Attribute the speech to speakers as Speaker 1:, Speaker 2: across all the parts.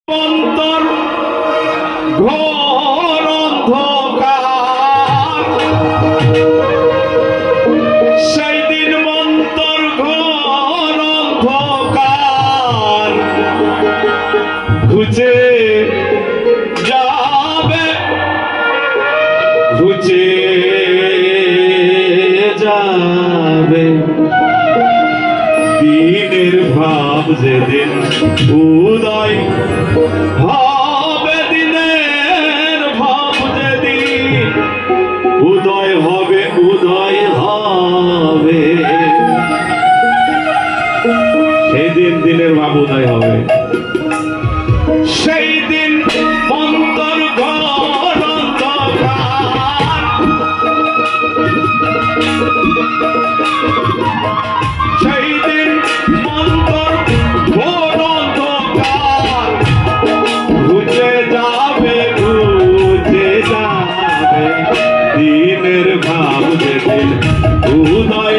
Speaker 1: অন্তর ঘোর অন্ধকার, সেই দিন মন্তর ঘোর অন্ধকার ঘুচে যাবে, ঘুচে যাবে। দিনের ভাব যেদিন উদয় হবে, দিনের ভাব যেদিন উদয় হবে, উদয় হবে, সেদিন দিনের ভাব উদয় হবে। সেই দিন মন্তর ঘোর অন্ধকার, সেই দিন মন্তর ঘোর অন্ধকার ঘুচে যাবে, ঘুচে যাবে। দিনের ভাব যেদিন উদয়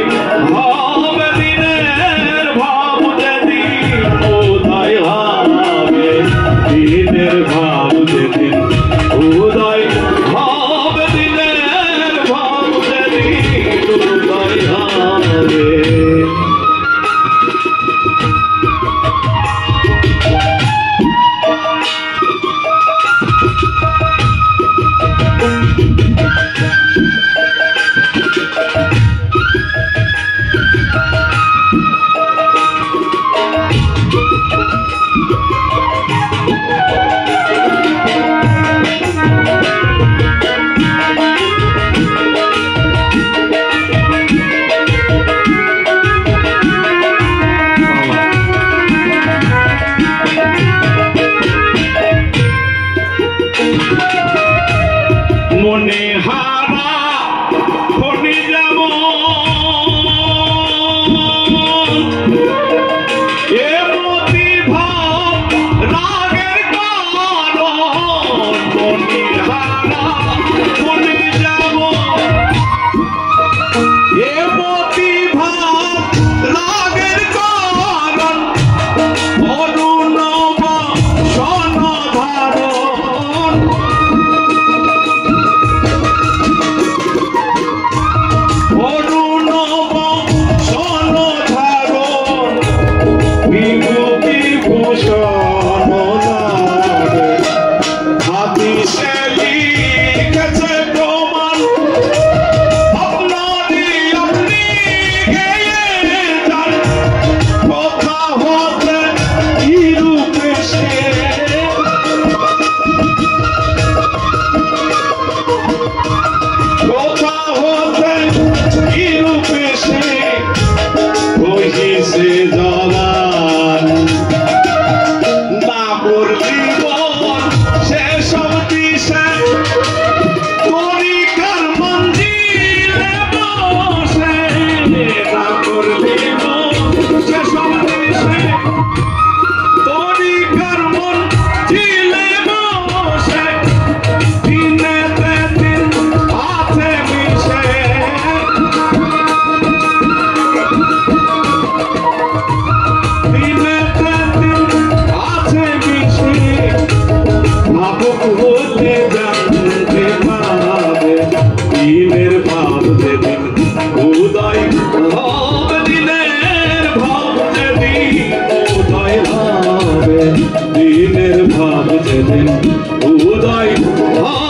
Speaker 1: হবে, দিনের ভাব যেদিন উদয় হবে, দিনের ভাব যেদিন উদয় হবে, দিনের ভাব যেদিন উদয় হবে। মনে হারা খনি যাব, এ মতি ভাব রাগের কারণ। মনে হারা খনি যাব, এ মতি ভাব রাগের কারণ। অরুণ বাসন ধারণ, অরুণ বাসন ধারণ, বিভূতি ভূষণ নামে। হাদিসে লিখেছে প্রমাণ, আপনারই আপনি গেয়ে যান। কথা হতে কি রূপে সে, কথা হতে কি রূপে সে কহিছে জবান। না করলি বল সেসব দিশে, তরিকার মঞ্জিলে বসে। না করলি বল সেসব দিশে, তরিকার মঞ্জিলে বসে। দিনেতে দিন আছে মিশে, দিনেতে দিন আছে মিশে। ভাবুক হতে জানতে পারবে, দিনের ভাব যেদিন উদয় হবে, দিনের ভাব যেদিন উদয় হবে, দিনের ভাব যেদিন উদয় হবে।